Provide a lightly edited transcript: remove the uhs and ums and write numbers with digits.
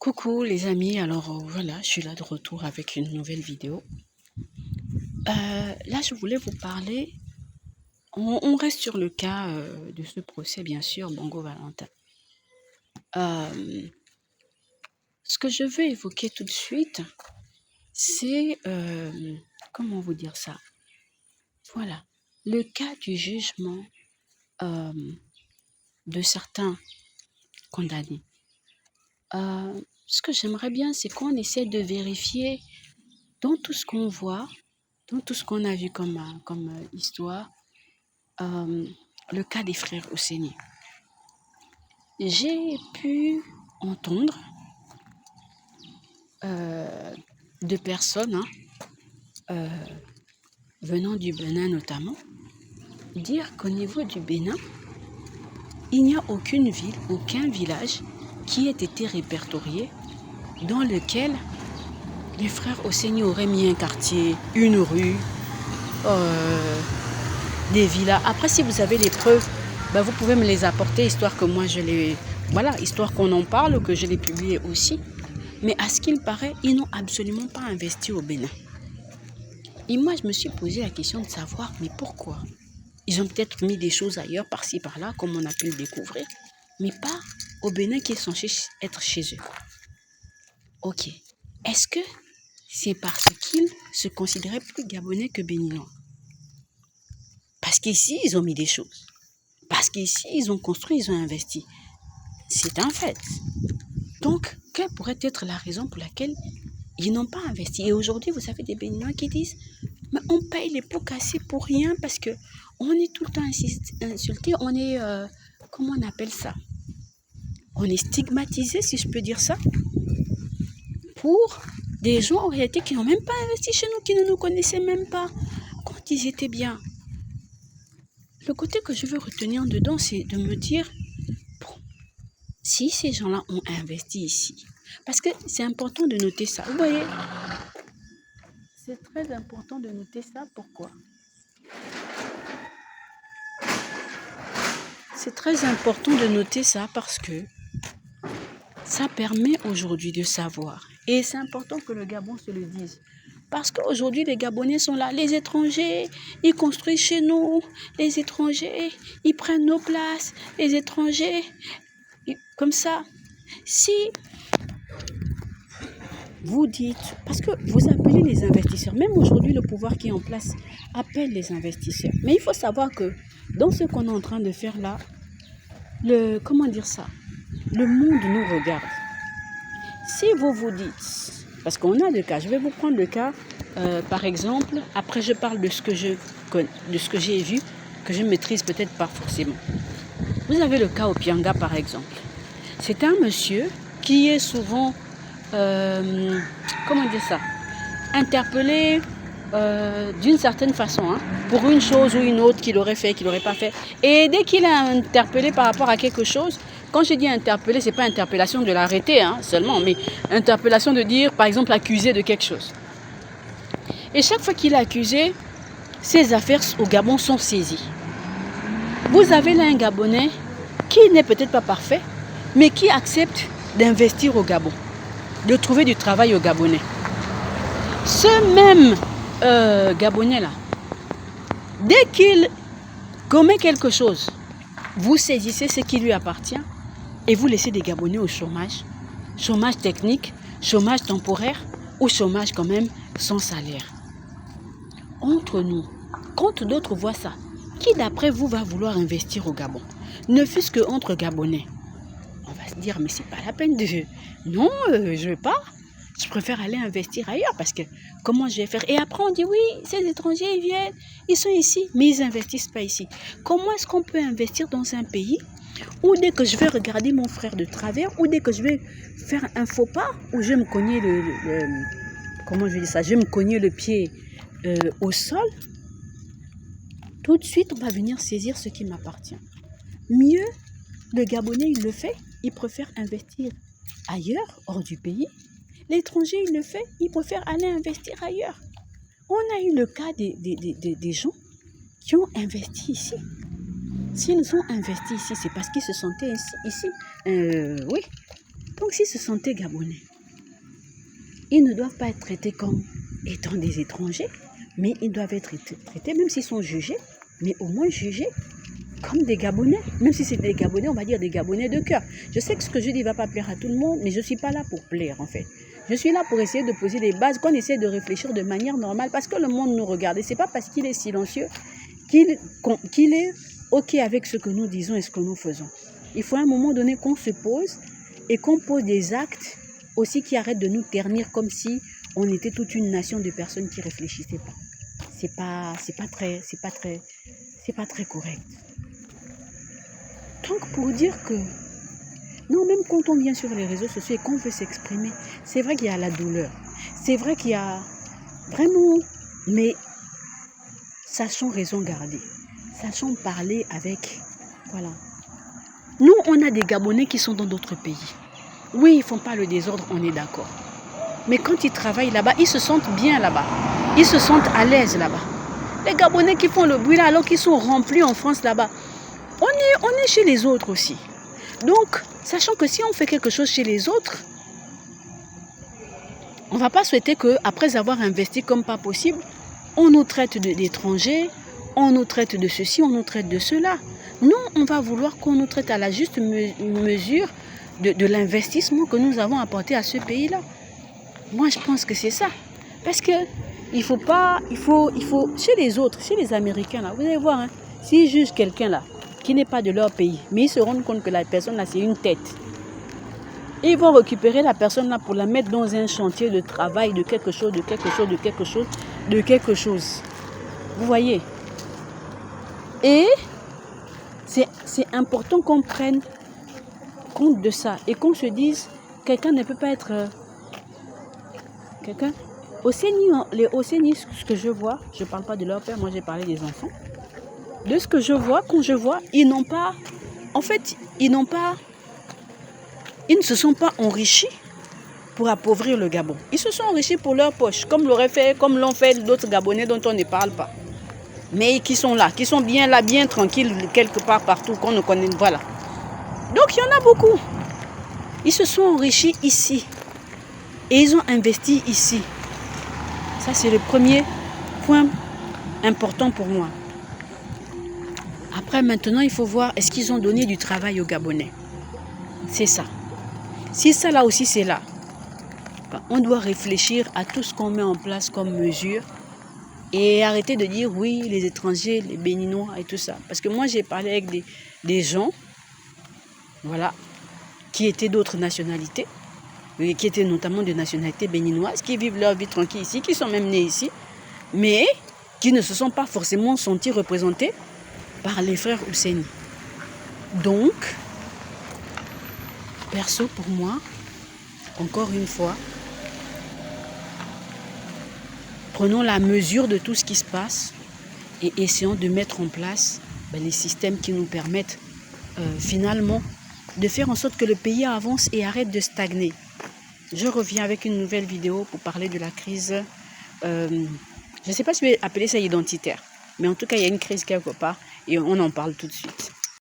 Coucou les amis, alors voilà, je suis là de retour avec une nouvelle vidéo. Là, je voulais vous parler, on reste sur le cas de ce procès, bien sûr, Bongo Valentin. Euh, Ce que je veux évoquer tout de suite, c'est, comment vous dire ça? Voilà, le cas du jugement euh, de certains condamnés. Ce que j'aimerais bien, c'est qu'on essaie de vérifier dans tout ce qu'on voit, dans tout ce qu'on a vu comme histoire, euh, le cas des frères Osseni. J'ai pu entendre de personnes venant du Bénin notamment, dire qu'au niveau du Bénin, il n'y a aucune ville, aucun village qui ait été répertorié dans lequel les frères Osseni auraient mis un quartier, une rue, des villas. Après, si vous avez les preuves, ben, vous pouvez me les apporter, histoire que moi je les... Voilà, histoire qu'on en parle, que je les publie aussi. Mais à ce qu'il paraît, ils n'ont absolument pas investi au Bénin. Et moi, je me suis posé la question de savoir, mais pourquoi? Ils ont peut-être mis des choses ailleurs, par-ci, par-là, comme on a pu le découvrir, mais pas au Bénin qui est censé être chez eux. Ok. Est-ce que c'est parce qu'ils se considéraient plus gabonais que béninois? Parce qu'ici, ils ont mis des choses. Parce qu'ici, ils ont construit, ils ont investi. C'est un fait. Donc, quelle pourrait être la raison pour laquelle ils n'ont pas investi? Et aujourd'hui, vous avez des Béninois qui disent, mais on paye les pots cassés pour rien parce que on est tout le temps insulté, on est, comment on appelle ça? On est stigmatisé, si je peux dire ça, pour des gens en réalité qui n'ont même pas investi chez nous, qui ne nous connaissaient même pas, quand ils étaient bien. Le côté que je veux retenir dedans, c'est de me dire, si ces gens-là ont investi ici, parce que c'est important de noter ça, vous voyez, c'est très important de noter ça. Pourquoi? C'est très important de noter ça parce que ça permet aujourd'hui de savoir. Et c'est important que le Gabon se le dise. Parce qu'aujourd'hui, les Gabonais sont là. Les étrangers, ils construisent chez nous. Les étrangers, ils prennent nos places. Les étrangers, comme ça. Si vous dites, parce que vous appelez les investisseurs, même aujourd'hui le pouvoir qui est en place appelle les investisseurs. Mais il faut savoir que dans ce qu'on est en train de faire là, comment dire ça, le monde nous regarde. Si vous vous dites, parce qu'on a deux cas, je vais vous prendre le cas, par exemple, après je parle de ce que j'ai vu, que je ne maîtrise peut-être pas forcément. Vous avez le cas au Pianga par exemple. C'est un monsieur qui est souvent, comment dire ça, interpellé d'une certaine façon, hein, pour une chose ou une autre qu'il aurait fait, qu'il n'aurait pas fait. Et dès qu'il est interpellé par rapport à quelque chose, quand je dis interpellé, ce n'est pas interpellation de l'arrêter seulement, mais interpellation de dire, par exemple, accusé de quelque chose. Et chaque fois qu'il est accusé, ses affaires au Gabon sont saisies. Vous avez là un Gabonais qui n'est peut-être pas parfait, mais qui accepte d'investir au Gabon, de trouver du travail au Gabonais. Ce même Gabonais là, dès qu'il commet quelque chose, vous saisissez ce qui lui appartient et vous laissez des Gabonais au chômage. Chômage technique, chômage temporaire ou chômage quand même sans salaire. Entre nous, quand d'autres voient ça, qui d'après vous va vouloir investir au Gabon? Ne fût-ce qu'entre Gabonais. On va se dire, mais c'est pas la peine de... Non, je veux pas. Je préfère aller investir ailleurs parce que comment je vais faire? Et après on dit oui, ces étrangers ils viennent, ils sont ici, mais ils n'investissent pas ici. Comment est-ce qu'on peut investir dans un pays où dès que je vais regarder mon frère de travers, ou dès que je vais faire un faux pas, où je vais me cogner comment je dis ça, je vais me cogner le pied au sol, tout de suite on va venir saisir ce qui m'appartient. Mieux, le Gabonais il le fait, il préfère investir ailleurs, hors du pays. L'étranger, il le fait, il préfère aller investir ailleurs. On a eu le cas des gens qui ont investi ici. S'ils ont investi ici, c'est parce qu'ils se sentaient ici. Oui. Donc, s'ils se sentaient Gabonais, ils ne doivent pas être traités comme étant des étrangers, mais ils doivent être traités, même s'ils sont jugés, mais au moins jugés comme des Gabonais. Même si c'est des Gabonais, on va dire des Gabonais de cœur. Je sais que ce que je dis ne va pas plaire à tout le monde, mais je ne suis pas là pour plaire en fait. Je suis là pour essayer de poser des bases, qu'on essaie de réfléchir de manière normale, parce que le monde nous regarde. Et ce n'est pas parce qu'il est silencieux qu'il est OK avec ce que nous disons et ce que nous faisons. Il faut à un moment donné qu'on se pose et qu'on pose des actes aussi qui arrêtent de nous ternir comme si on était toute une nation de personnes qui ne réfléchissaient pas. C'est pas très correct. Donc pour dire que, non, même quand on vient sur les réseaux sociaux et qu'on veut s'exprimer, c'est vrai qu'il y a la douleur. C'est vrai qu'il y a vraiment, mais sachons raison garder. Sachons parler avec, voilà. Nous, on a des Gabonais qui sont dans d'autres pays. Oui, ils ne font pas le désordre, on est d'accord. Mais quand ils travaillent là-bas, ils se sentent bien là-bas. Ils se sentent à l'aise là-bas. Les Gabonais qui font le bruit là, alors qu'ils sont remplis en France là-bas, on est chez les autres aussi. Donc, sachant que si on fait quelque chose chez les autres, on ne va pas souhaiter qu'après avoir investi comme pas possible, on nous traite d'étrangers, on nous traite de ceci, on nous traite de cela. Non, on va vouloir qu'on nous traite à la juste mesure de l'investissement que nous avons apporté à ce pays-là. Moi, je pense que c'est ça. Parce que il faut, chez les autres, chez les Américains, là, vous allez voir, hein, s'ils jugent quelqu'un là, qui n'est pas de leur pays, mais ils se rendent compte que la personne là, c'est une tête. Et ils vont récupérer la personne là pour la mettre dans un chantier de travail, de quelque chose. Vous voyez? Et c'est important qu'on prenne compte de ça et qu'on se dise, quelqu'un ne peut pas être... quelqu'un... Les Océanies, ce que je vois, je ne parle pas de leur père, moi j'ai parlé des enfants. De ce que je vois, quand je vois, ils n'ont pas... En fait, ils ne se sont pas enrichis pour appauvrir le Gabon. Ils se sont enrichis pour leur poche, comme l'ont fait d'autres Gabonais dont on ne parle pas. Mais qui sont là, qui sont bien là, bien tranquilles, quelque part partout, qu'on ne connaît pas. Voilà. Donc il y en a beaucoup. Ils se sont enrichis ici. Et ils ont investi ici. Ça, c'est le premier point important pour moi. Après, maintenant, il faut voir, est-ce qu'ils ont donné du travail aux Gabonais? C'est ça. Si ça, là aussi, c'est là, on doit réfléchir à tout ce qu'on met en place comme mesure et arrêter de dire, oui, les étrangers, les Béninois et tout ça. Parce que moi, j'ai parlé avec des gens, voilà, qui étaient d'autres nationalités, qui étaient notamment de nationalités béninoises, qui vivent leur vie tranquille ici, qui sont même nés ici, mais qui ne se sont pas forcément sentis représentés par les frères Ousseini. Donc, perso pour moi, encore une fois, prenons la mesure de tout ce qui se passe et essayons de mettre en place les systèmes qui nous permettent finalement de faire en sorte que le pays avance et arrête de stagner. Je reviens avec une nouvelle vidéo pour parler de la crise, je ne sais pas si je vais appeler ça identitaire, mais en tout cas, il y a une crise quelque part et on en parle tout de suite.